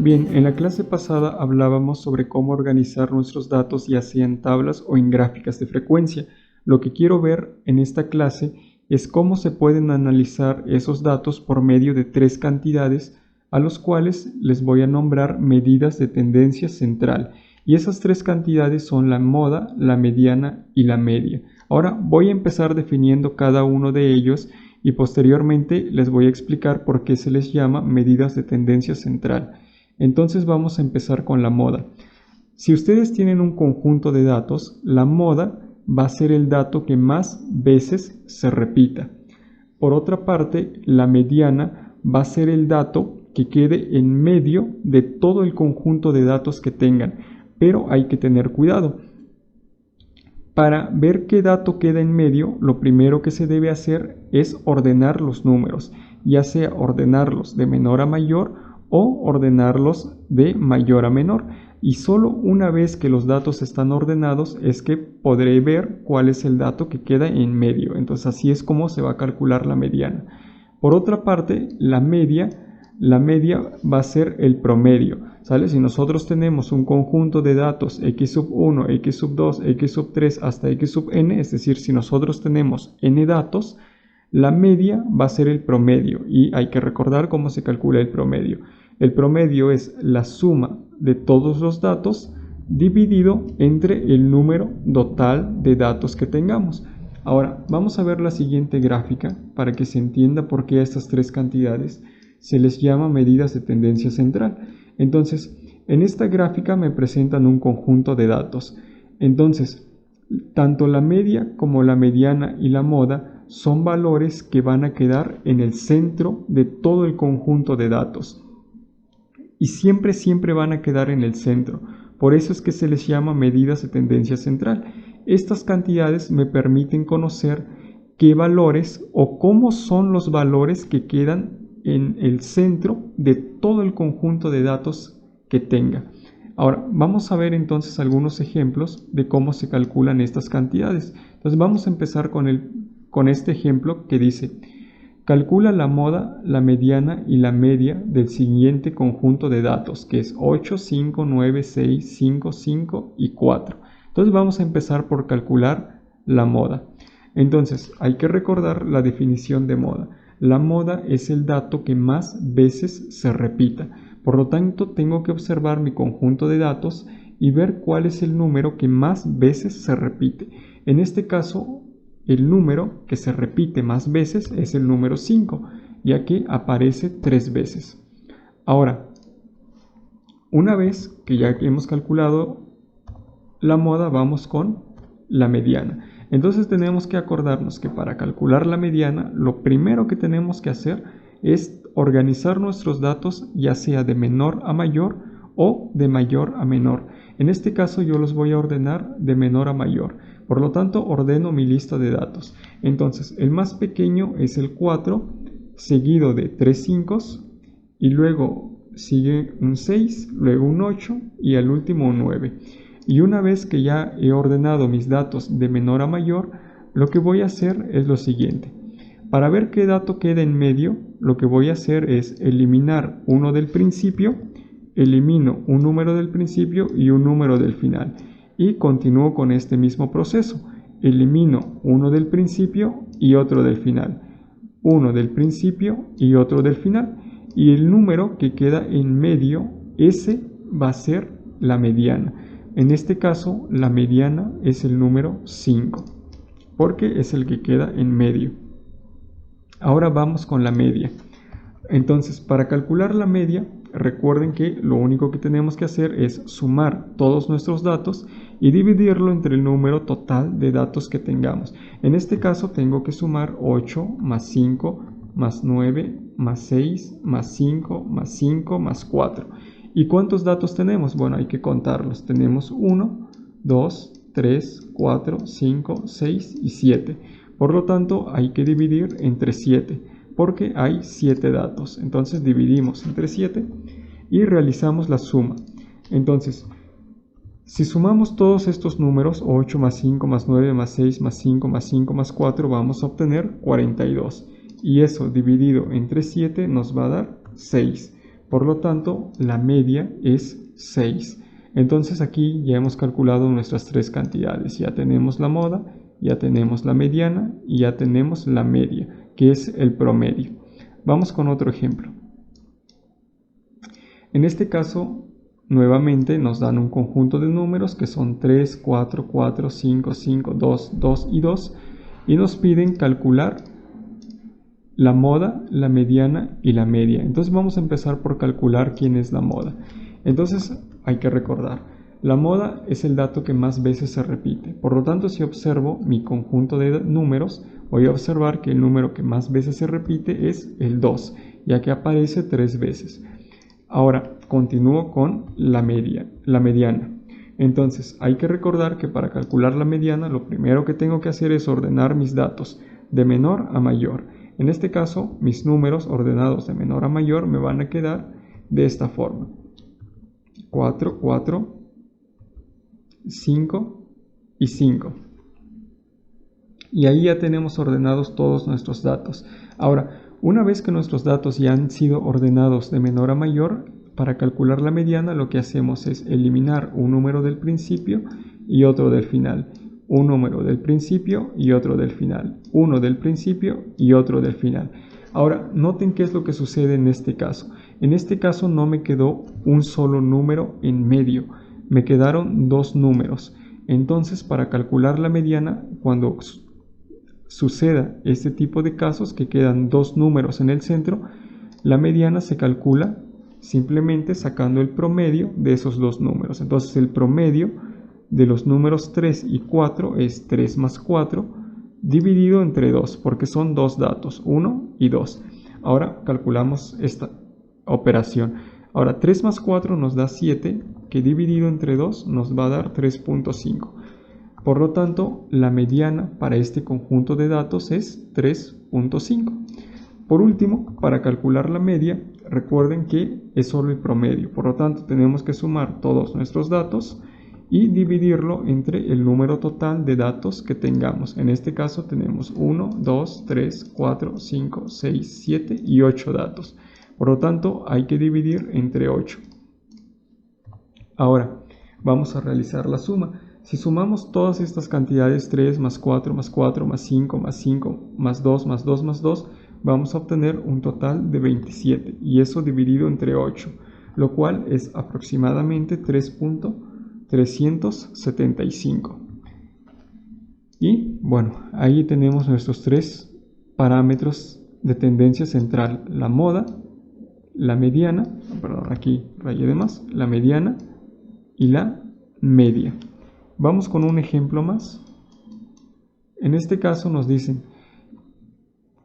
Bien, en la clase pasada hablábamos sobre cómo organizar nuestros datos ya sea en tablas o en gráficas de frecuencia. Lo que quiero ver en esta clase es cómo se pueden analizar esos datos por medio de tres cantidades a los cuales les voy a nombrar medidas de tendencia central. Y esas tres cantidades son la moda, la mediana y la media. Ahora voy a empezar definiendo cada uno de ellos y posteriormente les voy a explicar por qué se les llama medidas de tendencia central. Entonces vamos a empezar con la moda. Si ustedes tienen un conjunto de datos, la moda va a ser el dato que más veces se repita. Por otra parte, la mediana va a ser el dato que quede en medio de todo el conjunto de datos que tengan, pero hay que tener cuidado. Para ver qué dato queda en medio, lo primero que se debe hacer es ordenar los números, ya sea ordenarlos de menor a mayor o ordenarlos de mayor a menor. Y solo una vez que los datos están ordenados es que podré ver cuál es el dato que queda en medio. Entonces así es como se va a calcular la mediana. Por otra parte, la media va a ser el promedio, ¿sale? Si nosotros tenemos un conjunto de datos x sub 1, x sub 2, x sub 3 hasta x sub n, es decir, si nosotros tenemos n datos, la media va a ser el promedio y hay que recordar cómo se calcula el promedio. El promedio es la suma de todos los datos dividido entre el número total de datos que tengamos. Ahora, vamos a ver la siguiente gráfica para que se entienda por qué a estas tres cantidades se les llama medidas de tendencia central. Entonces, en esta gráfica me presentan un conjunto de datos. Entonces, tanto la media como la mediana y la moda son valores que van a quedar en el centro de todo el conjunto de datos. Y siempre van a quedar en el centro. Por eso es que se les llama medidas de tendencia central. Estas cantidades me permiten conocer qué valores o cómo son los valores que quedan en el centro de todo el conjunto de datos que tenga. Ahora, vamos a ver entonces algunos ejemplos de cómo se calculan estas cantidades. Entonces vamos a empezar con este ejemplo que dice: calcula la moda, la mediana y la media del siguiente conjunto de datos, que es 8, 5, 9, 6, 5, 5 y 4. Entonces vamos a empezar por calcular la moda. Entonces hay que recordar la definición de moda. La moda es el dato que más veces se repita. Por lo tanto, tengo que observar mi conjunto de datos y ver cuál es el número que más veces se repite. En este caso, el número que se repite más veces es el número 5, ya que aparece 3 veces. Ahora, una vez que ya hemos calculado la moda, vamos con la mediana. Entonces tenemos que acordarnos que para calcular la mediana, lo primero que tenemos que hacer es organizar nuestros datos, ya sea de menor a mayor o de mayor a menor. En este caso yo los voy a ordenar de menor a mayor. Por lo tanto, ordeno mi lista de datos. Entonces, el más pequeño es el 4, seguido de 3 5 y luego sigue un 6, luego un 8 y al último un 9. Y una vez que ya he ordenado mis datos de menor a mayor, lo que voy a hacer es lo siguiente. Para ver qué dato queda en medio, lo que voy a hacer es eliminar uno del principio, elimino un número del principio y un número del final. Y continúo con este mismo proceso. Elimino uno del principio y otro del final. Uno del principio y otro del final. Y el número que queda en medio, ese va a ser la mediana. En este caso, la mediana es el número 5, porque es el que queda en medio. Ahora vamos con la media. Entonces, para calcular la media, recuerden que lo único que tenemos que hacer es sumar todos nuestros datos y dividirlo entre el número total de datos que tengamos. En este caso, tengo que sumar 8 más 5 más 9 más 6 más 5 más 5 más 4. ¿Y cuántos datos tenemos? Bueno, hay que contarlos. Tenemos 1, 2, 3, 4, 5, 6 y 7. Por lo tanto, hay que dividir entre 7, porque hay 7 datos. Entonces dividimos entre 7 y realizamos la suma. Entonces, si sumamos todos estos números, 8 más 5 más 9 más 6 más 5 más 5 más 4, vamos a obtener 42. Y eso dividido entre 7 nos va a dar 6. Por lo tanto, la media es 6. Entonces aquí ya hemos calculado nuestras tres cantidades. Ya tenemos la moda, ya tenemos la mediana y ya tenemos la media, que es el promedio. Vamos con otro ejemplo. En este caso, nuevamente nos dan un conjunto de números que son 3, 4, 4, 5, 5, 2, 2 y 2 y nos piden calcular la moda, la mediana y la media. Entonces vamos a empezar por calcular quién es la moda. Entonces hay que recordar, la moda es el dato que más veces se repite. Por lo tanto, si observo mi conjunto de números, voy a observar que el número que más veces se repite es el 2, ya que aparece 3 veces. Ahora, continúo con la mediana. Entonces, hay que recordar que para calcular la mediana, lo primero que tengo que hacer es ordenar mis datos de menor a mayor. En este caso, mis números ordenados de menor a mayor me van a quedar de esta forma. 4, 4, 5 y 5. Y ahí ya tenemos ordenados todos nuestros datos. Ahora, una vez que nuestros datos ya han sido ordenados de menor a mayor, para calcular la mediana lo que hacemos es eliminar un número del principio y otro del final. Un número del principio y otro del final. Uno del principio y otro del final. Ahora, noten qué es lo que sucede en este caso. En este caso no me quedó un solo número en medio. Me quedaron dos números. Entonces, para calcular la mediana, cuando suceda este tipo de casos que quedan dos números en el centro, la mediana se calcula simplemente sacando el promedio de esos dos números. Entonces el promedio de los números 3 y 4 es 3 más 4 dividido entre 2, porque son dos datos, 1 y 2. Ahora calculamos esta operación. Ahora 3 más 4 nos da 7, que dividido entre 2 nos va a dar 3.5. Por lo tanto, la mediana para este conjunto de datos es 3.5. Por último, para calcular la media, recuerden que es solo el promedio. Por lo tanto, tenemos que sumar todos nuestros datos y dividirlo entre el número total de datos que tengamos. En este caso tenemos 1, 2, 3, 4, 5, 6, 7 y 8 datos. Por lo tanto, hay que dividir entre 8. Ahora, vamos a realizar la suma. Si sumamos todas estas cantidades, 3 más 4 más 4 más 5 más 5 más 2 más 2 más 2, vamos a obtener un total de 27 y eso dividido entre 8, lo cual es aproximadamente 3.375. Y bueno, ahí tenemos nuestros tres parámetros de tendencia central: la moda, la mediana, perdón, aquí rayé de más, la mediana y la media. Vamos con un ejemplo más. En este caso nos dicen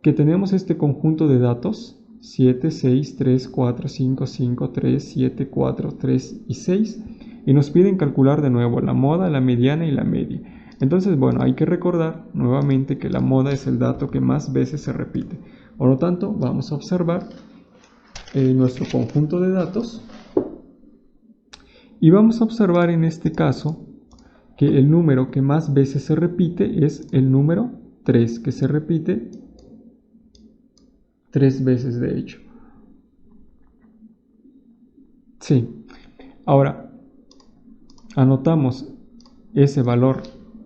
que tenemos este conjunto de datos 7, 6, 3, 4, 5, 5, 3, 7, 4, 3 y 6 y nos piden calcular de nuevo la moda, la mediana y la media. Entonces, bueno, hay que recordar nuevamente que la moda es el dato que más veces se repite. Por lo tanto, vamos a observar nuestro conjunto de datos y vamos a observar en este caso que el número que más veces se repite es el número 3, que se repite 3 veces de hecho. Sí. Ahora, anotamos ese valor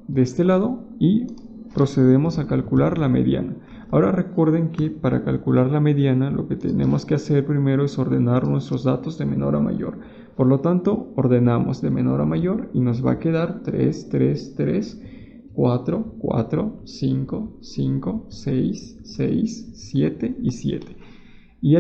de este lado y procedemos a calcular la mediana. Ahora recuerden que para calcular la mediana lo que tenemos que hacer primero es ordenar nuestros datos de menor a mayor. Por lo tanto, ordenamos de menor a mayor y nos va a quedar 3, 3, 3, 4, 4, 5, 5, 6, 6, 7 y 7. Y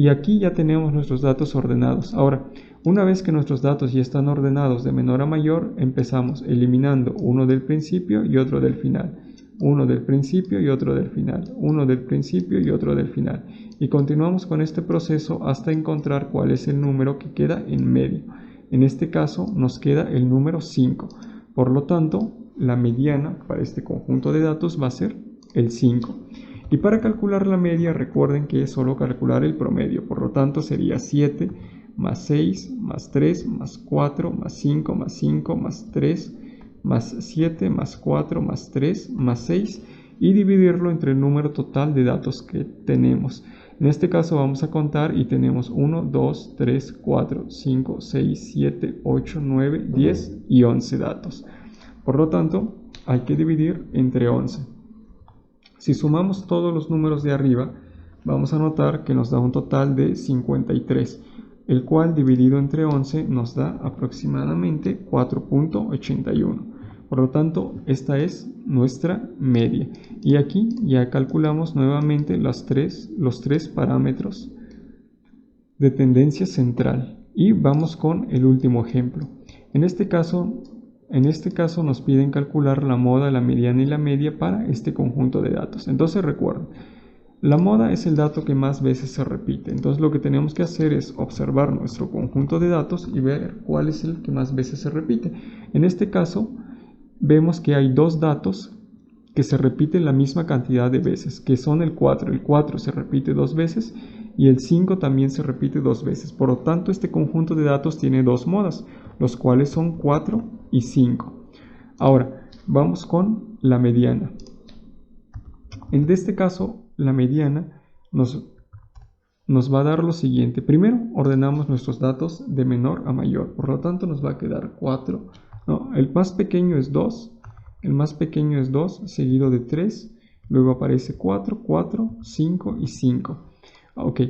aquí ya tenemos nuestros datos ordenados. Ahora, una vez que nuestros datos ya están ordenados de menor a mayor, empezamos eliminando uno del principio y otro del final. Uno del principio y otro del final. Uno del principio y otro del final. Y continuamos con este proceso hasta encontrar cuál es el número que queda en medio. En este caso nos queda el número 5. Por lo tanto, la mediana para este conjunto de datos va a ser el 5. Y para calcular la media, recuerden que es solo calcular el promedio. Por lo tanto, sería 7 más 6 más 3 más 4 más 5 más 5 más 3 más 7 más 4 más 3 más 6 y dividirlo entre el número total de datos que tenemos. En este caso vamos a contar y tenemos 1, 2, 3, 4, 5, 6, 7, 8, 9, 10 y 11 datos. Por lo tanto, hay que dividir entre 11. Si sumamos todos los números de arriba, vamos a notar que nos da un total de 53, el cual dividido entre 11 nos da aproximadamente 4.81. Por lo tanto, esta es nuestra media. Y aquí ya calculamos nuevamente los tres parámetros de tendencia central. Y vamos con el último ejemplo. En este caso nos piden calcular la moda, la mediana y la media para este conjunto de datos. Entonces recuerden, la moda es el dato que más veces se repite. Entonces lo que tenemos que hacer es observar nuestro conjunto de datos y ver cuál es el que más veces se repite. En este caso, vemos que hay dos datos que se repiten la misma cantidad de veces, que son el 4. El 4 se repite 2 veces y el 5 también se repite 2 veces. Por lo tanto, este conjunto de datos tiene dos modas, los cuales son 4 y 5. Ahora, vamos con la mediana. En este caso, la mediana nos va a dar lo siguiente. Primero, ordenamos nuestros datos de menor a mayor. Por lo tanto, nos va a quedar 4. No, el más pequeño es 2. El más pequeño es 2, seguido de 3. Luego aparece 4, 4, 5 y 5. Ok.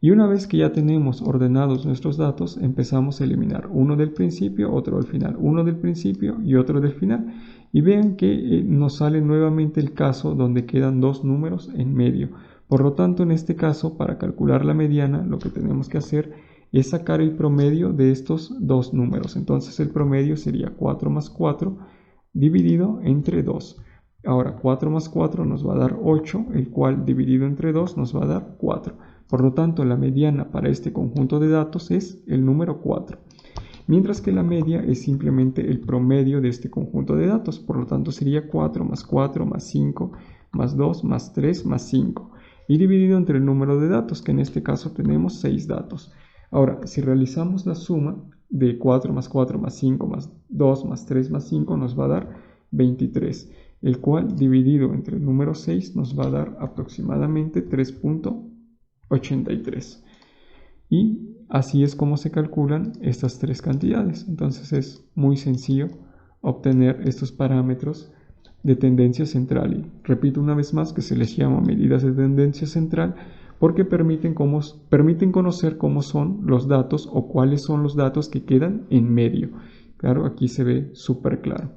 Y una vez que ya tenemos ordenados nuestros datos, empezamos a eliminar uno del principio, otro del final, uno del principio y otro del final. Y vean que nos sale nuevamente el caso donde quedan dos números en medio. Por lo tanto, en este caso, para calcular la mediana, lo que tenemos que hacer es sacar el promedio de estos dos números. Entonces el promedio sería 4 más 4 dividido entre 2. Ahora 4 más 4 nos va a dar 8, el cual dividido entre 2 nos va a dar 4. Por lo tanto, la mediana para este conjunto de datos es el número 4. Mientras que la media es simplemente el promedio de este conjunto de datos. Por lo tanto, sería 4 más 5 más 2 más 3 más 5. Y dividido entre el número de datos, que en este caso tenemos 6 datos. Ahora, si realizamos la suma de 4 más 4 más 5 más 2 más 3 más 5 nos va a dar 23, el cual dividido entre el número 6 nos va a dar aproximadamente 3.83. Y así es como se calculan estas tres cantidades. Entonces es muy sencillo obtener estos parámetros de tendencia central. Y repito una vez más que se les llama medidas de tendencia central porque permiten conocer cómo son los datos o cuáles son los datos que quedan en medio. Claro, aquí se ve súper claro.